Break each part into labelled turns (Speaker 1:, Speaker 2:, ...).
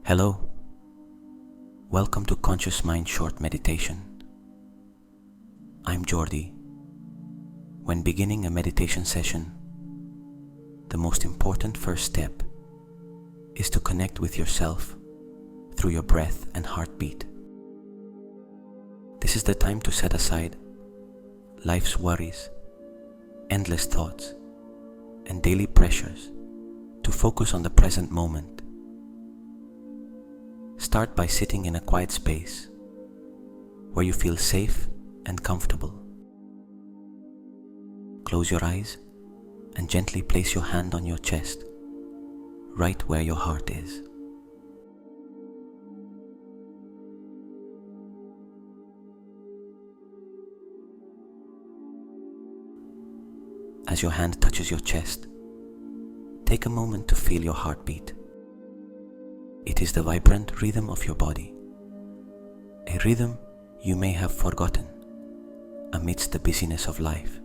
Speaker 1: Hello, welcome to Conscious Mind Short Meditation. I'm Jordi. When beginning a meditation session, the most important first step is to connect with yourself through your breath and heartbeat. This is the time to set aside life's worries, endless thoughts, and daily pressures to focus on the present moment. Start by sitting in a quiet space where you feel safe and comfortable. Close your eyes and gently place your hand on your chest, right where your heart is. As your hand touches your chest, take a moment to feel your heartbeat. It is the vibrant rhythm of your body, a rhythm you may have forgotten amidst the busyness of life.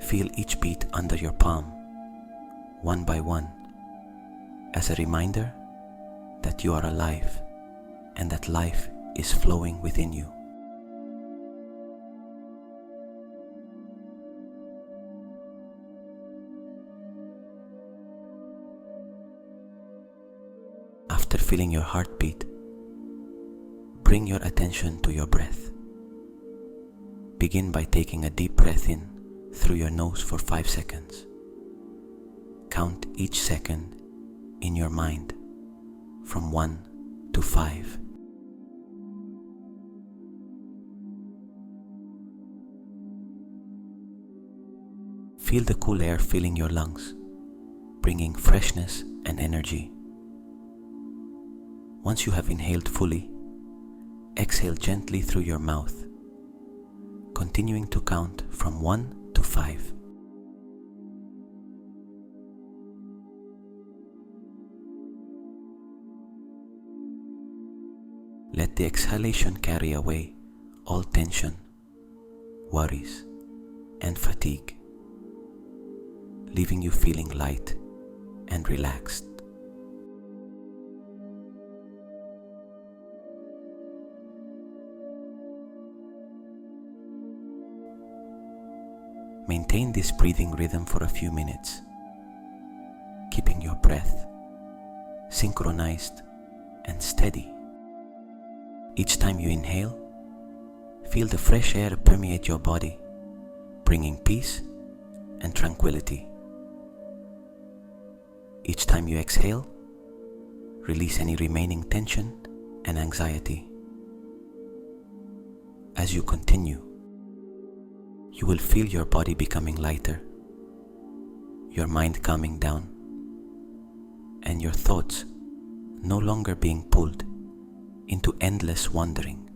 Speaker 1: Feel each beat under your palm, one by one, as a reminder that you are alive and that life is flowing within you. After feeling your heartbeat, bring your attention to your breath. Begin by taking a deep breath in through your nose for 5 seconds. Count each second in your mind from 1 to 5. Feel the cool air filling your lungs, bringing freshness and energy. Once you have inhaled fully, exhale gently through your mouth, continuing to count from 1 to 5. Let the exhalation carry away all tension, worries, and fatigue, leaving you feeling light and relaxed. Maintain this breathing rhythm for a few minutes, keeping your breath synchronized and steady. Each time you inhale, feel the fresh air permeate your body, bringing peace and tranquility. Each time you exhale, release any remaining tension and anxiety. As you continue, you will feel your body becoming lighter, your mind calming down, and your thoughts no longer being pulled into endless wandering.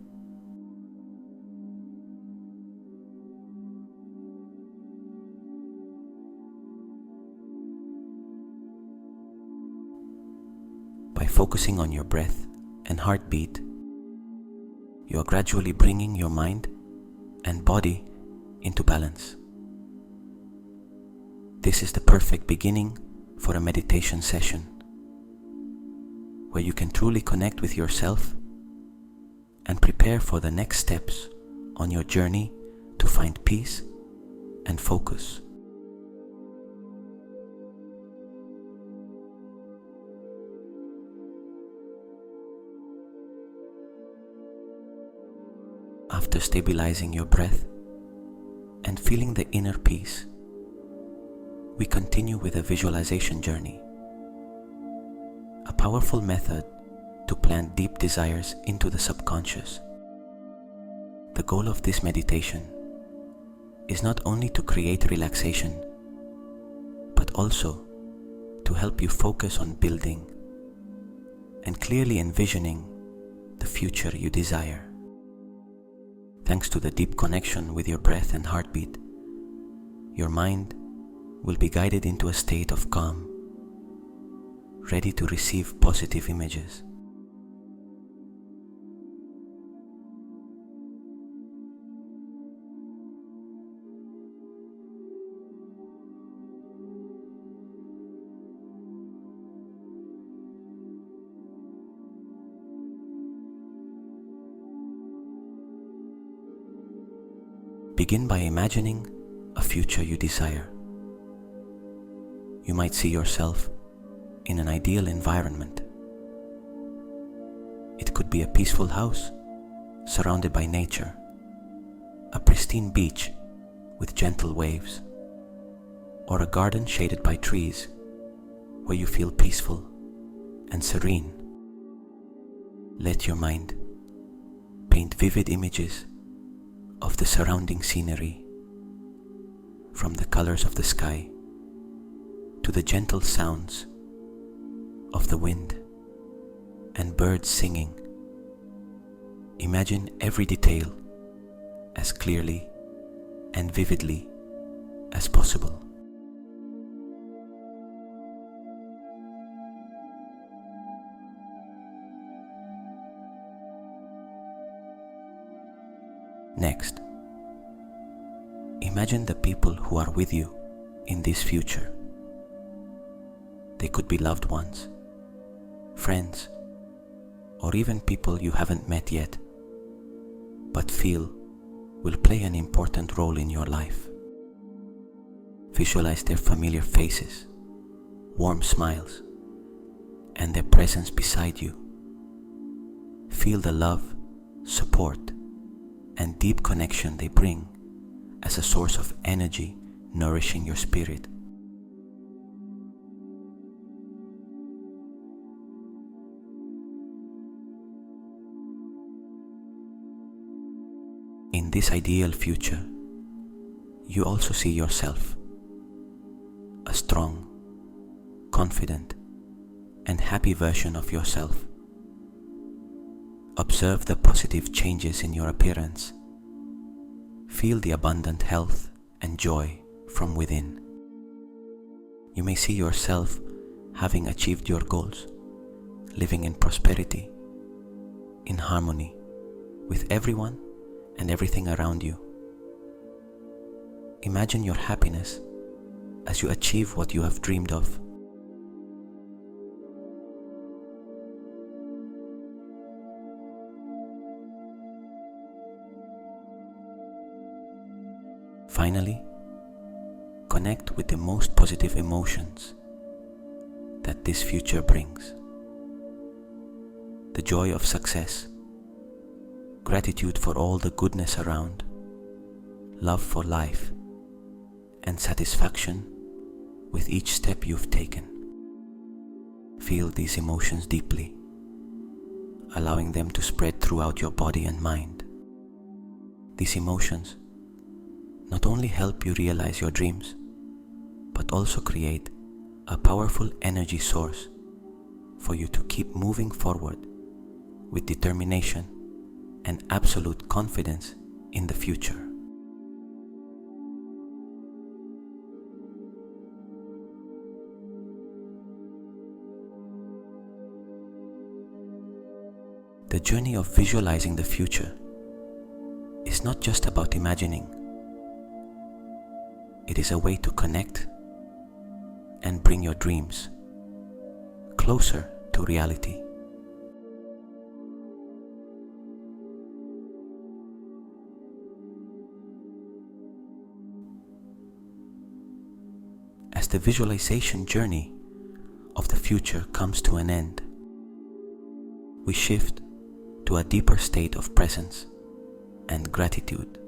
Speaker 1: By focusing on your breath and heartbeat, you are gradually bringing your mind and body into balance. This is the perfect beginning for a meditation session where you can truly connect with yourself and prepare for the next steps on your journey to find peace and focus. After stabilizing your breath and feeling the inner peace, we continue with a visualization journey, a powerful method to plant deep desires into the subconscious. The goal of this meditation is not only to create relaxation, but also to help you focus on building and clearly envisioning the future you desire. Thanks to the deep connection with your breath and heartbeat, your mind will be guided into a state of calm, ready to receive positive images. Begin by imagining a future you desire. You might see yourself in an ideal environment. It could be a peaceful house surrounded by nature, a pristine beach with gentle waves, or a garden shaded by trees where you feel peaceful and serene. Let your mind paint vivid images of the surrounding scenery, from the colors of the sky to the gentle sounds of the wind and birds singing. Imagine every detail as clearly and vividly as possible. Next, imagine the people who are with you in this future. They could be loved ones, friends, or even people you haven't met yet, but feel will play an important role in your life. Visualize their familiar faces, warm smiles, and their presence beside you. Feel the love, support, and deep connection they bring as a source of energy nourishing your spirit. In this ideal future, you also see yourself, a strong, confident, and happy version of yourself. Observe the positive changes in your appearance. Feel the abundant health and joy from within. You may see yourself having achieved your goals, living in prosperity, in harmony with everyone and everything around you. Imagine your happiness as you achieve what you have dreamed of. Finally, connect with the most positive emotions that this future brings. The joy of success, gratitude for all the goodness around, love for life, and satisfaction with each step you've taken. Feel these emotions deeply, allowing them to spread throughout your body and mind. These emotions not only help you realize your dreams, but also create a powerful energy source for you to keep moving forward with determination and absolute confidence in the future. The journey of visualizing the future is not just about imagining. It is a way to connect and bring your dreams closer to reality. As the visualization journey of the future comes to an end, we shift to a deeper state of presence and gratitude.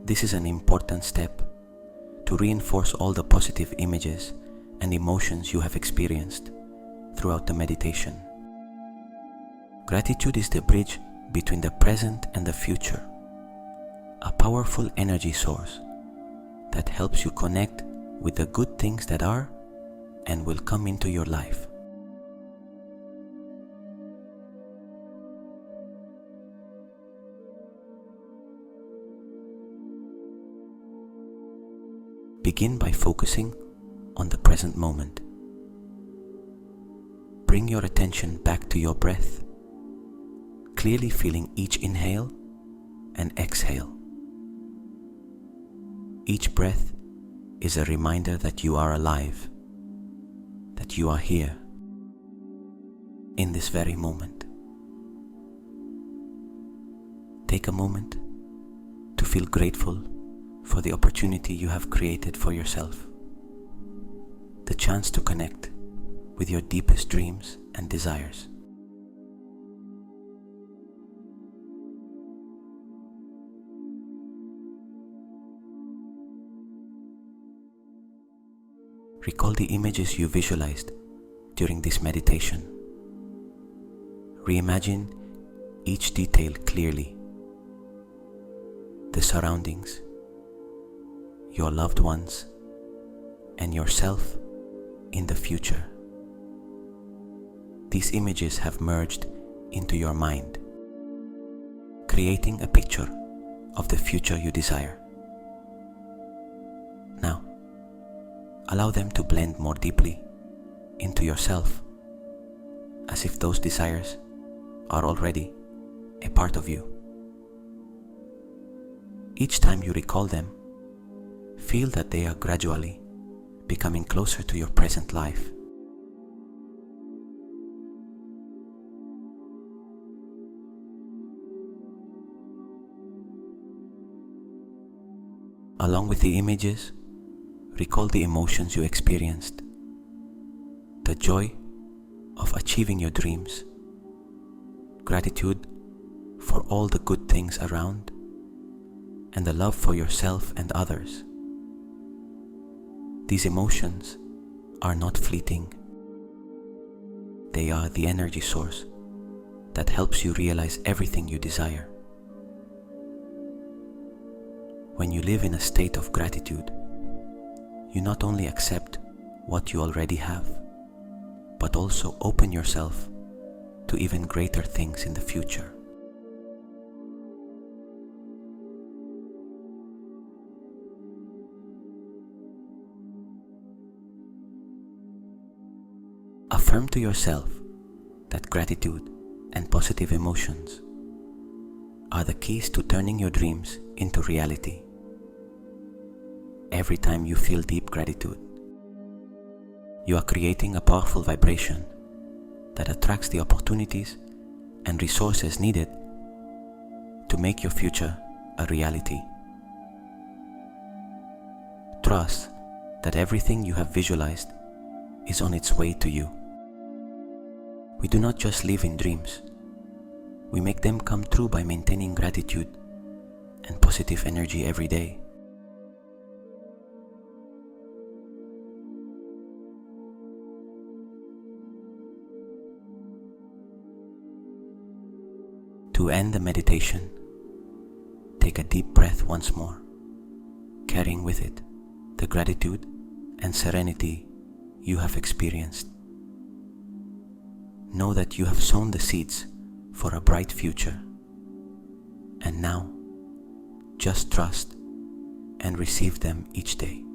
Speaker 1: This is an important step to reinforce all the positive images and emotions you have experienced throughout the meditation. Gratitude is the bridge between the present and the future, a powerful energy source that helps you connect with the good things that are and will come into your life. Begin by focusing on the present moment. Bring your attention back to your breath, clearly feeling each inhale and exhale. Each breath is a reminder that you are alive, that you are here, in this very moment. Take a moment to feel grateful for the opportunity you have created for yourself, the chance to connect with your deepest dreams and desires. Recall the images you visualized during this meditation. Reimagine each detail clearly: the surroundings, your loved ones, and yourself in the future. These images have merged into your mind, creating a picture of the future you desire. Now, allow them to blend more deeply into yourself, as if those desires are already a part of you. Each time you recall them, feel that they are gradually becoming closer to your present life. Along with the images, recall the emotions you experienced: the joy of achieving your dreams, gratitude for all the good things around, and the love for yourself and others. These emotions are not fleeting. They are the energy source that helps you realize everything you desire. When you live in a state of gratitude, you not only accept what you already have, but also open yourself to even greater things in the future. Affirm to yourself that gratitude and positive emotions are the keys to turning your dreams into reality. Every time you feel deep gratitude, you are creating a powerful vibration that attracts the opportunities and resources needed to make your future a reality. Trust that everything you have visualized is on its way to you. We do not just live in dreams. We make them come true by maintaining gratitude and positive energy every day. To end the meditation, take a deep breath once more, carrying with it the gratitude and serenity you have experienced. Know that you have sown the seeds for a bright future, and now just trust and receive them each day.